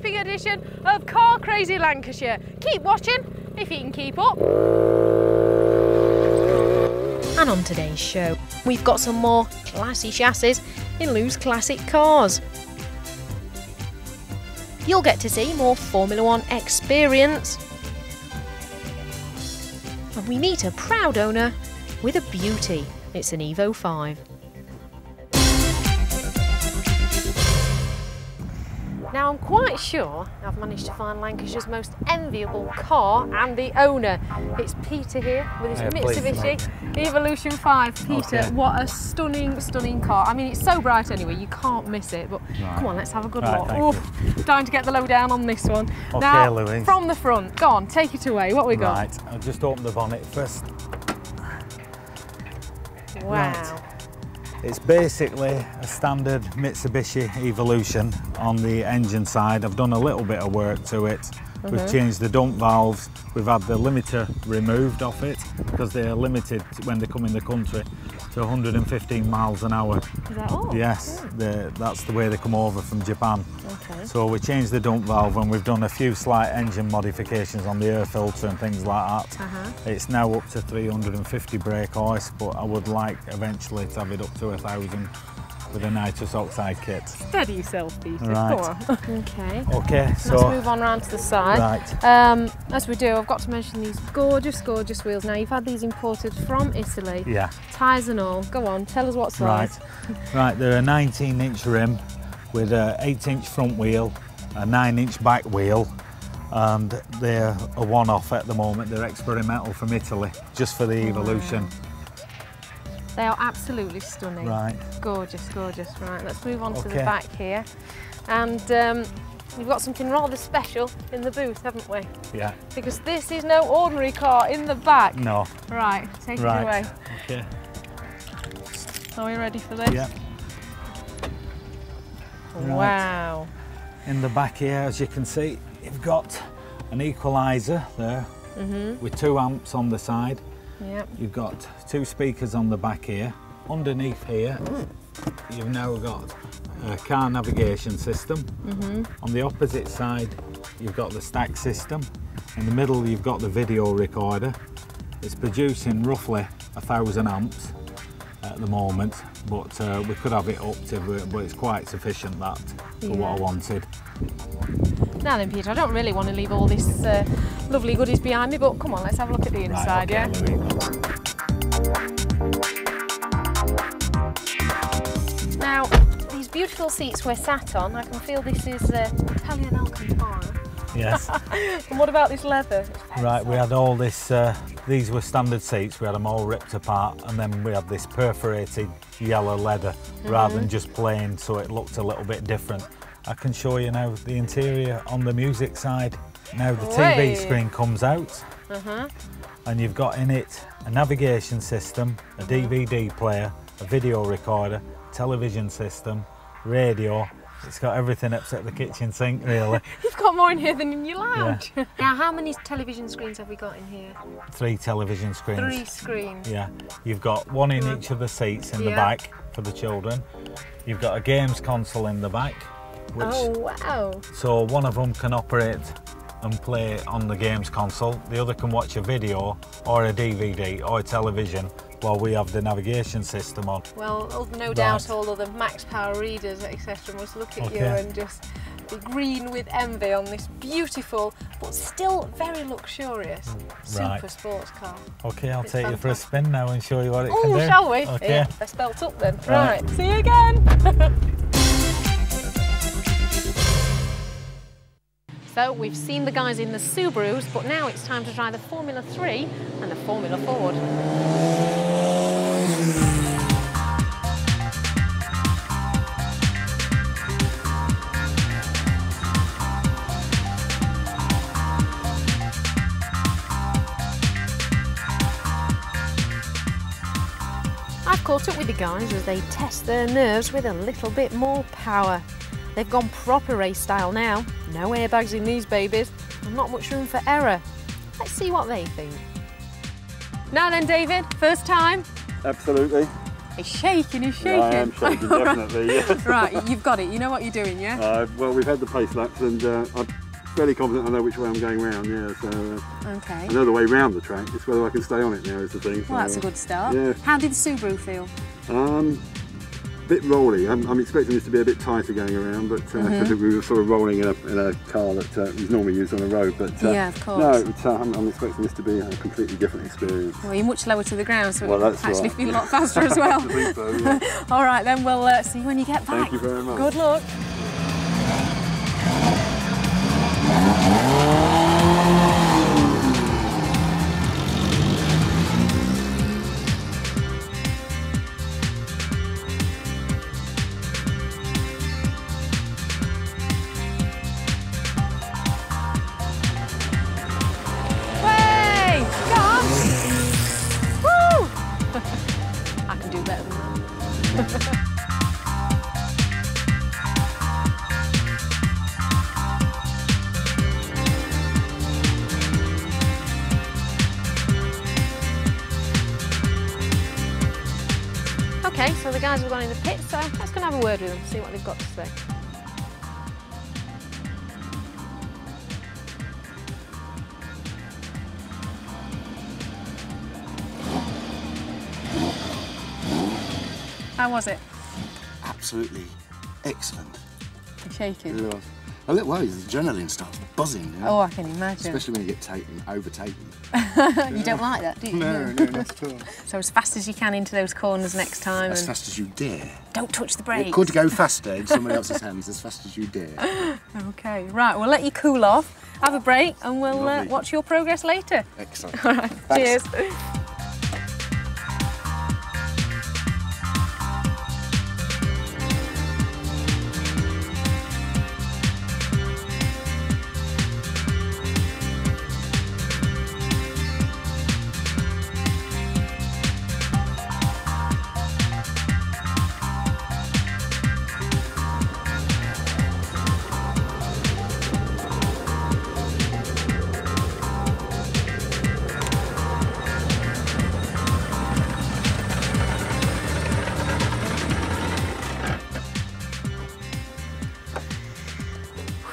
gripping edition of Car Crazy Lancashire. Keep watching if you can keep up. And on today's show, we've got some more classy chassis in Lou's classic cars. You'll get to see more Formula One experience. And we meet a proud owner with a beauty. It's an Evo 5. Now I'm quite sure I've managed to find Lancashire's most enviable car and the owner. It's Peter here with his Mitsubishi Evolution 5. Peter, okay. What a stunning, stunning car. I mean, it's so bright anyway, you can't miss it, but come on, let's have a good look. Time to get the lowdown on this one. Okay, now, Louise. From the front, go on, take it away. What we got? Right, I'll just open the bonnet first. Wow. Right. It's basically a standard Mitsubishi Evolution on the engine side. I've done a little bit of work to it. We've changed the dump valves. We've had the limiter removed off it because they are limited when they come in the country to 115 miles an hour. Is that all? Yes, that's the way they come over from Japan. Okay. So we changed the dump valve and we've done a few slight engine modifications on the air filter and things like that. It's now up to 350 brake hoist, but I would like eventually to have it up to 1,000 with a nitrous oxide kit. Steady yourself, Peter. Right. Go on. Okay. Okay, so let's move on round to the side. Right. As we do, I've got to mention these gorgeous, gorgeous wheels. Now, you've had these imported from Italy. Yeah. Tyres and all. Go on, tell us what size. Right, they're a 19-inch rim with a 8-inch front wheel, a 9-inch back wheel, and they're a one-off at the moment. They're experimental from Italy, just for the Evolution. They are absolutely stunning. Right. Gorgeous, gorgeous. Right, let's move on to the back here. And we've got something rather special in the booth, haven't we? Yeah. Because this is no ordinary car in the back. No. Right, take it away. Okay. Are we ready for this? Yeah. Wow. In the back here, as you can see, you've got an equaliser there with 2 amps on the side. Yep. You've got 2 speakers on the back here. Underneath here, you've now got a car navigation system. On the opposite side, you've got the stack system. In the middle, you've got the video recorder. It's producing roughly 1,000 amps at the moment, but we could have it up to, but it's quite sufficient that for what I wanted. Now then, Peter, I don't really want to leave all this lovely goodies behind me, but come on, let's have a look at the inside, okay, Now, these beautiful seats we're sat on, I can feel this is Italian Alcantara. Yes. And what about this leather? Right, we had all this, these were standard seats, we had them all ripped apart, and then we had this perforated yellow leather rather than just plain, so it looked a little bit different. I can show you now the interior on the music side. Now the TV screen comes out and you've got in it a navigation system, a DVD player, a video recorder, television system, radio. It's got everything except the kitchen sink, really. You've got more in here than in your lounge. Yeah. Now, how many television screens have we got in here? 3 television screens. 3 screens. Yeah. You've got 1 in each of the seats in the back for the children. You've got a games console in the back. Wow. So one of them can operate and play on the games console. The other can watch a video or a DVD or a television while we have the navigation system on. Well, no doubt all of the max power readers, etc. must look at you and just be green with envy on this beautiful but still very luxurious super sports car. Okay, I'll take you for a spin now and show you what it can do. Oh, shall we? Okay. Yeah, let's belt up then. Right. See you again. So we've seen the guys in the Subarus, but now it's time to try the Formula 3 and the Formula Ford. I've caught up with the guys as they test their nerves with a little bit more power. They've gone proper race style now. No airbags in these babies, and not much room for error. Let's see what they think. Now then, David, first time? Absolutely. He's shaking, he's shaking. Yeah, I am shaking, definitely. Yeah. Right, you've got it. You know what you're doing, yeah? Well, we've had the pace laps, and I'm fairly confident I know which way I'm going round. Yeah, so okay. I know the way round the track. It's whether I can stay on it now is the thing. Well, that's a good start. Yeah. How did the Subaru feel? A bit rolly. I'm expecting this to be a bit tighter going around, but because we were sort of rolling in a car that is normally used on the road. But yeah, of course. No, I'm expecting this to be a completely different experience. Well, you're much lower to the ground, so well, it'll actually feel a lot faster as well. I think so, yeah. All right, then we'll see you when you get back. Thank you very much. Good luck. I can do better than that. Okay, so the guys have gone in the pit, so let's go and have a word with them, see what they've got to say. How was it? Absolutely excellent. You're shaking? It was. A little way, the adrenaline starts buzzing. You know? Oh, I can imagine. Especially when you get overtaken. You don't like that, do you? No, not at all. So as fast as you can into those corners next time. As fast as you dare. Don't touch the brakes. It could go faster in someone else's hands, as fast as you dare. Okay, right, we'll let you cool off, have a break, and we'll watch your progress later. Excellent. All right, Thanks. cheers.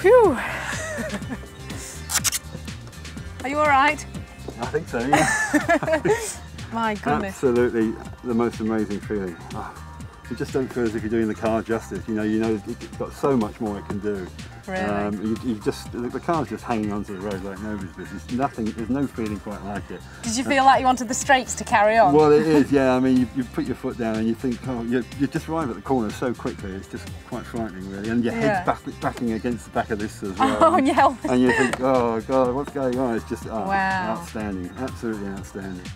Phew. Are you all right? I think so, yeah. My goodness. Absolutely the most amazing feeling. Oh, you just don't feel as if you're doing the car justice. You know it's got so much more it can do. Really? The car's just hanging onto the road like nobody's business. There's no feeling quite like it. Did you feel like you wanted the straights to carry on? Well, it is, yeah. I mean, you put your foot down and you think, oh, you just arrive at the corner so quickly. It's just quite frightening, really. And your head's backing against the back of this as well. Oh, and your helmet. And you think, oh God, what's going on? It's just wow. Outstanding, absolutely outstanding.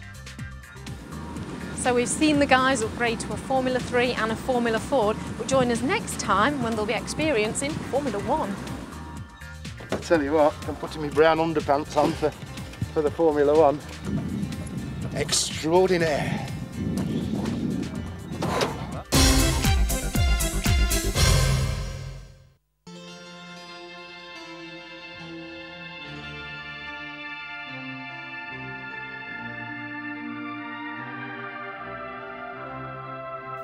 So we've seen the guys upgrade to a Formula 3 and a Formula 4, but join us next time when they'll be experiencing Formula 1. I tell you what, I'm putting my brown underpants on for the Formula 1. Extraordinaire.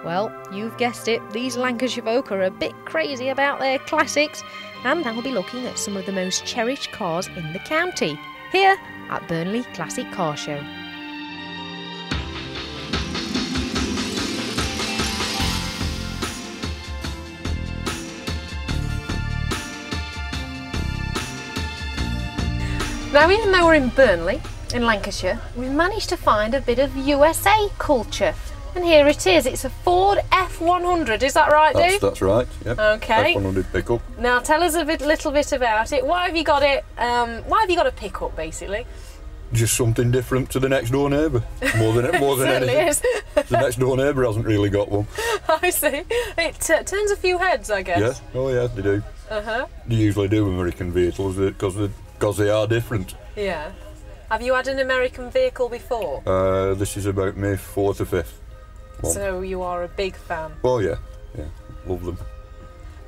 Well, you've guessed it, these Lancashire folk are a bit crazy about their classics, and I'll be looking at some of the most cherished cars in the county, here at Burnley Classic Car Show. Now, even though we're in Burnley, in Lancashire, we've managed to find a bit of USA culture. And here it is, it's a Ford F100, is that right, Dave? That's right, yep. Okay. F100 pickup. Now tell us a little bit about it. Why have you got it, why have you got a pickup, basically? Just something different to the next door neighbour, more than anything. Is. The next door neighbour hasn't really got one. I see. It turns a few heads, I guess. Yes, oh yeah, they do. They usually do American vehicles because they are different. Yeah. Have you had an American vehicle before? This is about my 4th or 5th. One. So you are a big fan? Oh yeah, love them.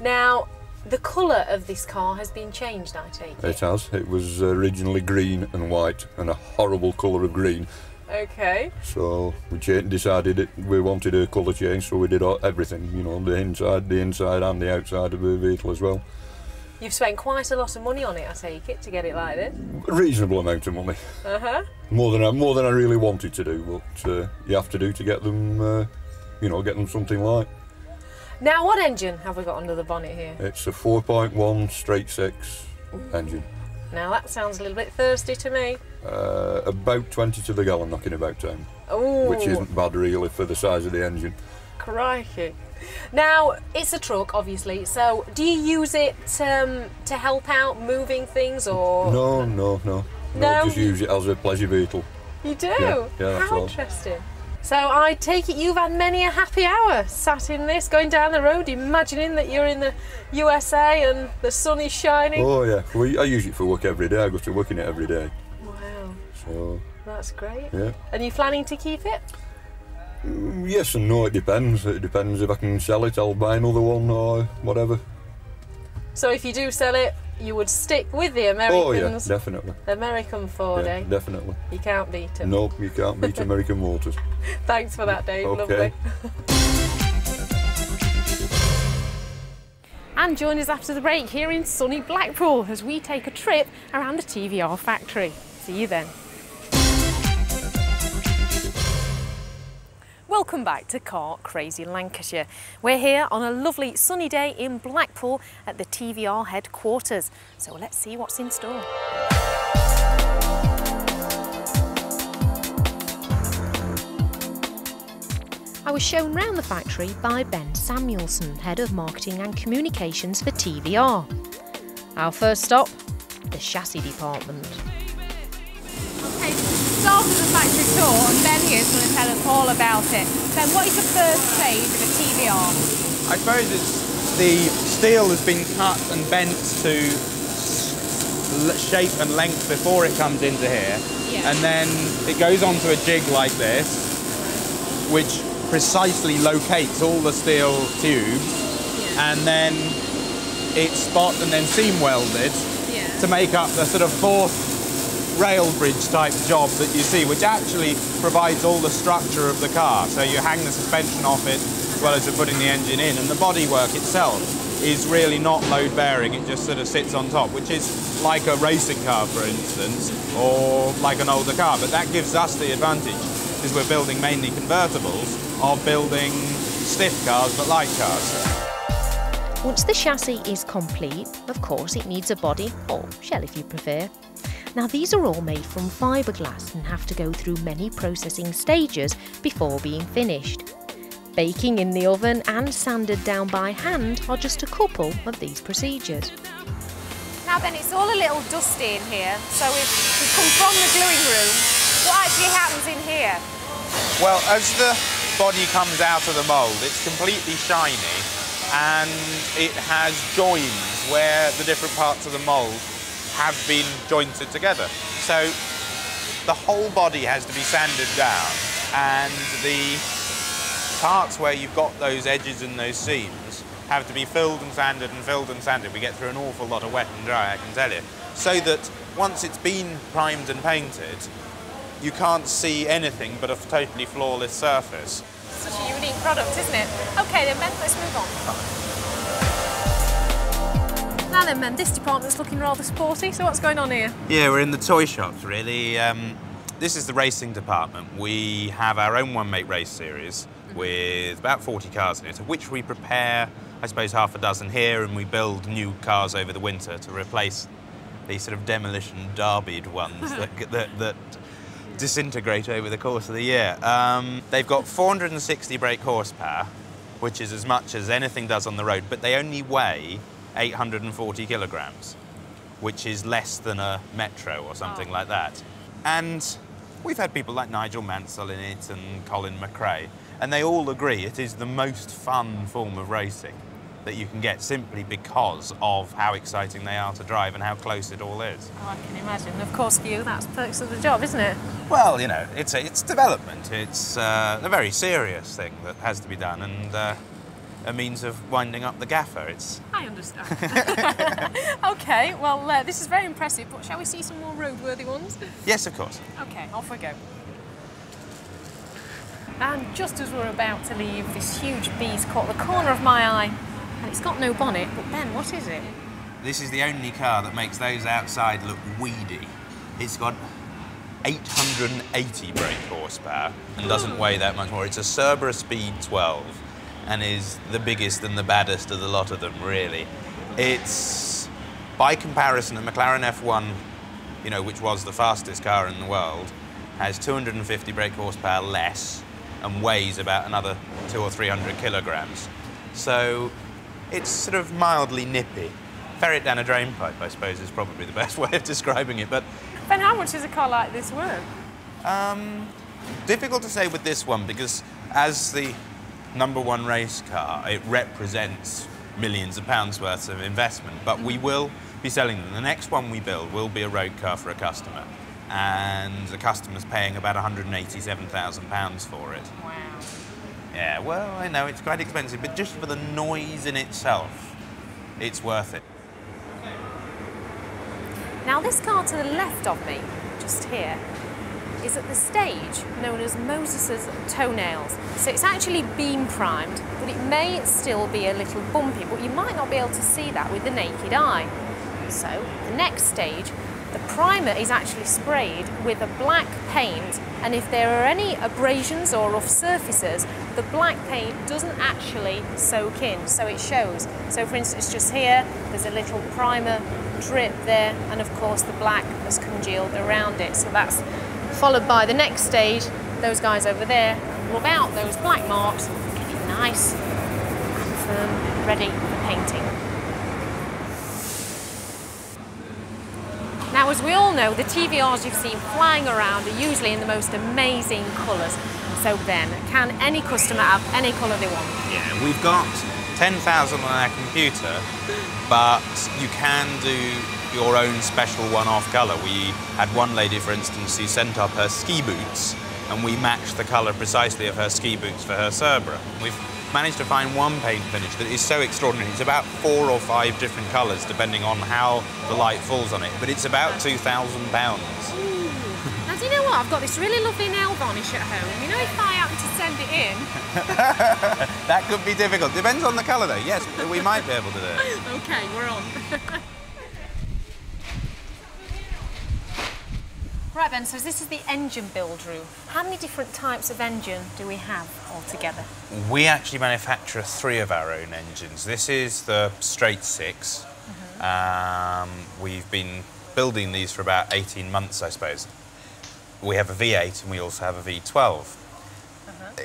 Now, the colour of this car has been changed, I take it? It has. It was originally green and white, and a horrible colour of green. Okay. So we decided that we wanted a colour change, so we did everything, you know, the inside and the outside of the vehicle as well. You've spent quite a lot of money on it, I take it, to get it like this. A reasonable amount of money. More than I really wanted to do, but you have to do to get them, you know, get them something like. Now, what engine have we got under the bonnet here? It's a 4.1 straight six engine. Now that sounds a little bit thirsty to me. About 20 to the gallon, knocking about 10. Ooh. Which isn't bad really for the size of the engine. Crikey. Now, it's a truck, obviously, so do you use it to help out moving things, or...? No, just use it as a pleasure vehicle. You do? Yeah, that's How all. interesting. So I take it you've had many a happy hour sat in this, going down the road, imagining that you're in the USA and the sun is shining. Oh yeah, I use it for work every day. I go to work in it every day. Wow. So that's great. yeah. And you planning to keep it? Yes and no, it depends. It depends if I can sell it, I'll buy another one or whatever. So if you do sell it, you would stick with the Americans? Oh yeah, definitely. American Ford, Yeah, eh? definitely. You can't beat them. No, you can't beat American Motors. Thanks for that, Dave. Okay. Lovely. And join us after the break here in sunny Blackpool as we take a trip around the TVR factory. See you then. Welcome back to Car Crazy Lancashire. We're here on a lovely sunny day in Blackpool at the TVR headquarters. So let's see what's in store. I was shown round the factory by Ben Samuelson, Head of Marketing and Communications for TVR. Our first stop, the chassis department. Okay, start of the factory tour, and Ben here is going to tell us all about it. So what is the first stage of a TVR? I suppose it's the steel has been cut and bent to shape and length before it comes into here. Yeah. And then it goes onto a jig like this, which precisely locates all the steel tubes, and then it's spot and then seam welded to make up the sort of fourth rail bridge type job that you see, which actually provides all the structure of the car. So you hang the suspension off it as well as you're putting the engine in, and the bodywork itself is really not load bearing, it just sort of sits on top, which is like a racing car, for instance, or like an older car. But that gives us the advantage, because we're building mainly convertibles, of building stiff cars but light cars. Once the chassis is complete, of course it needs a body, or shell if you prefer. Now these are all made from fiberglass and have to go through many processing stages before being finished. Baking in the oven and sanded down by hand are just a couple of these procedures. Now then, it's all a little dusty in here, so we've come from the gluing room. What actually happens in here? Well, as the body comes out of the mould, it's completely shiny, and it has joins where the different parts of the mould have been jointed together. So the whole body has to be sanded down, and the parts where you've got those edges and those seams have to be filled and sanded and filled and sanded. We get through an awful lot of wet and dry, I can tell you. So that once it's been primed and painted, you can't see anything but a totally flawless surface. Such a unique product, isn't it? Okay then, Ben, let's move on. Now then, Ben, this department's looking rather sporty, so what's going on here? Yeah, we're in the toy shops, really. This is the racing department. We have our own one-make race series with about 40 cars in it, of which we prepare, I suppose, half a dozen here, and we build new cars over the winter to replace these sort of demolition derbied ones that disintegrate over the course of the year. They've got 460 brake horsepower, which is as much as anything does on the road, but they only weigh 840 kilograms, which is less than a Metro or something like that. And we've had people like Nigel Mansell in it and Colin McRae, and they all agree it is the most fun form of racing that you can get, simply because of how exciting they are to drive and how close it all is. Oh, I can imagine. Of course, for you, that's perks of the job, isn't it? Well, you know, it's development. It's a very serious thing that has to be done, and a means of winding up the gaffer. I understand. Okay, well, this is very impressive, but shall we see some more roadworthy ones? Yes, of course. Okay, off we go. And just as we're about to leave, this huge beast caught the corner of my eye, and it's got no bonnet. But Ben, what is it? This is the only car that makes those outside look weedy. It's got 880 brake horsepower and doesn't weigh that much more. It's a Cerberus Speed 12 and is the biggest and the baddest of the lot of them, really. It's, by comparison, a McLaren F1, you know, which was the fastest car in the world, has 250 brake horsepower less and weighs about another 200 or 300 kilograms. So it's sort of mildly nippy. Ferret down a drain pipe, I suppose, is probably the best way of describing it. But Ben, how much is a car like this worth? Difficult to say with this one, because as the #1 race car, it represents millions of pounds worth of investment. But we will be selling them. The next one we build will be a road car for a customer, and the customer's paying about £187,000 for it. Wow. Yeah, well, I know it's quite expensive, but just for the noise in itself, it's worth it. Now this car to the left of me, just here, is at the stage known as Moses's toenails. So it's actually beam primed, but it may still be a little bumpy, but you might not be able to see that with the naked eye. So the next stage, the primer is actually sprayed with a black paint, and if there are any abrasions or rough surfaces, the black paint doesn't actually soak in, so it shows. So for instance, just here, there's a little primer drip there, and of course the black has congealed around it. So that's followed by the next stage, those guys over there rub out those black marks, get it nice and firm, ready for painting. Now, as we all know, the TVRs you've seen flying around are usually in the most amazing colours. So then, can any customer have any colour they want? Yeah, we've got 10,000 on our computer, but you can do your own special one-off colour. We had one lady, for instance, who sent up her ski boots, and we matched the colour precisely of her ski boots for her Cerberus. We've managed to find one paint finish that is so extraordinary. It's about 4 or 5 different colours depending on how the light falls on it, but it's about £2,000. Now, do you know what? I've got this really lovely nail varnish at home. You know, if I happen to send it in... That could be difficult. Depends on the colour, though. Yes, we might be able to do it. OK, we're on. Right, Ben, so this is the engine build room. How many different types of engine do we have altogether? We actually manufacture 3 of our own engines. This is the straight 6. We've been building these for about 18 months, I suppose. We have a V8 and we also have a V12.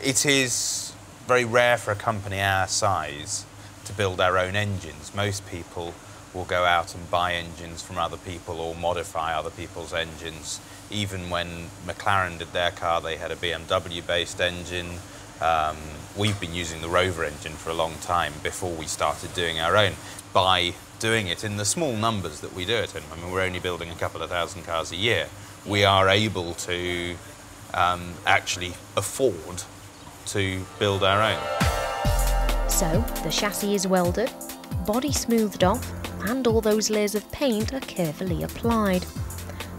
It is very rare for a company our size to build our own engines. Most people will go out and buy engines from other people or modify other people's engines. Even when McLaren did their car, they had a BMW-based engine. We've been using the Rover engine for a long time before we started doing our own. By doing it in the small numbers that we do it in, I mean, we're only building a couple of thousand cars a year, we are able to actually afford to build our own. So the chassis is welded, body smoothed off, and all those layers of paint are carefully applied.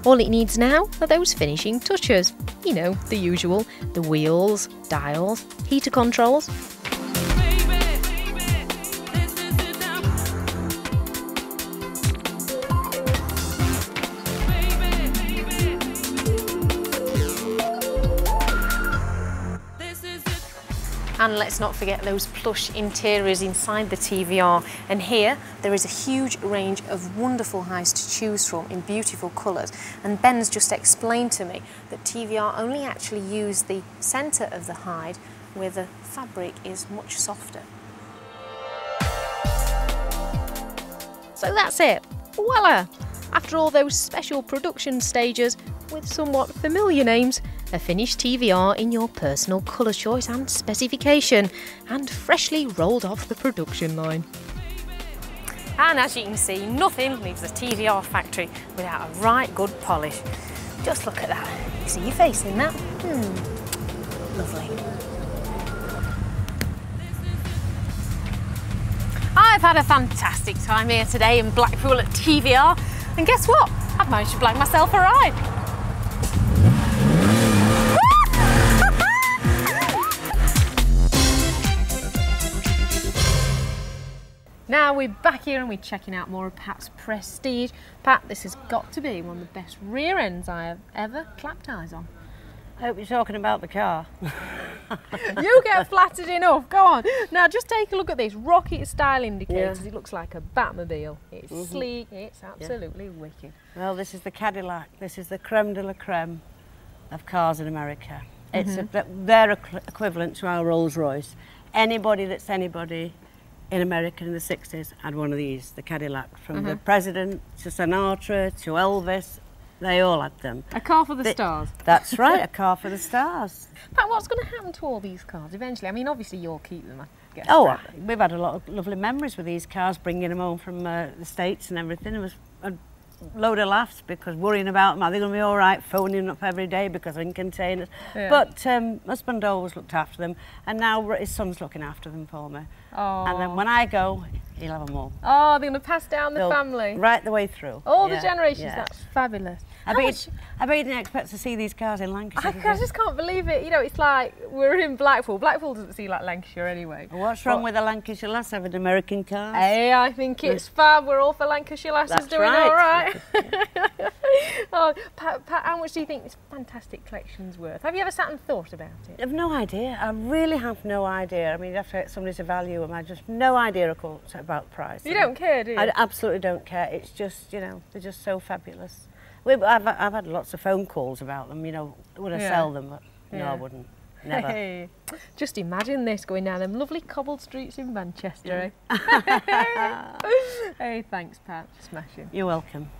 All it needs now are those finishing touches. You know, the usual, the wheels, dials, heater controls. And let's not forget those plush interiors inside the TVR. And here, there is a huge range of wonderful hides to choose from in beautiful colours. And Ben's just explained to me that TVR only actually use the centre of the hide where the fabric is much softer. So that's it. Voila! After all those special production stages with somewhat familiar names, a finished TVR in your personal colour choice and specification, and freshly rolled off the production line. And as you can see, nothing leaves the TVR factory without a right good polish. Just look at that. You see your face in that? Lovely. I've had a fantastic time here today in Blackpool at TVR, and guess what? I've managed to blag myself a ride. Now we're back here and we're checking out more of Pat's Prestige. Pat, this has got to be one of the best rear ends I have ever clapped eyes on. I hope you're talking about the car. You get flattered enough, go on. Now just take a look at this rocket style indicators. It looks like a Batmobile. It's sleek, it's absolutely wicked. Well, this is the Cadillac. This is the creme de la creme of cars in America. It's their equivalent to our Rolls Royce. Anybody that's anybody in America in the 60s had one of these, the Cadillac. From the President to Sinatra to Elvis, they all had them. A car for the stars. That's right, a car for the stars. Pat, what's going to happen to all these cars eventually? I mean, obviously you'll keep them, I guess. Oh, we've had a lot of lovely memories with these cars, bringing them home from the States and everything. It was a load of laughs because worrying about them, are they going to be all right, phoning up every day because they're in containers. Yeah. But husband always looked after them, and now his son's looking after them for me. Oh. And then when I go, he'll have them all. Oh, they're going to pass down the family. Right the way through. All the generations, that's fabulous. I bet you didn't expect to see these cars in Lancashire. I just can't believe it. You know, it's like we're in Blackpool. Blackpool doesn't seem like Lancashire anyway. Well, what's wrong with the Lancashire lass having American cars? Hey, I think it's fab. We're all for Lancashire lasses doing all right. Oh, Pat, how much do you think this fantastic collection's worth? Have you ever sat and thought about it? I have no idea. I really have no idea. I mean, you have to get somebody to value them. I just no idea about price. You don't care, do you? I absolutely don't care. It's just, you know, they're just so fabulous. I've had lots of phone calls about them, you know, would I sell them? But no, I wouldn't. Never. Hey, just imagine this going down them lovely cobbled streets in Manchester, eh? Hey, thanks, Pat. Smashing. You're welcome.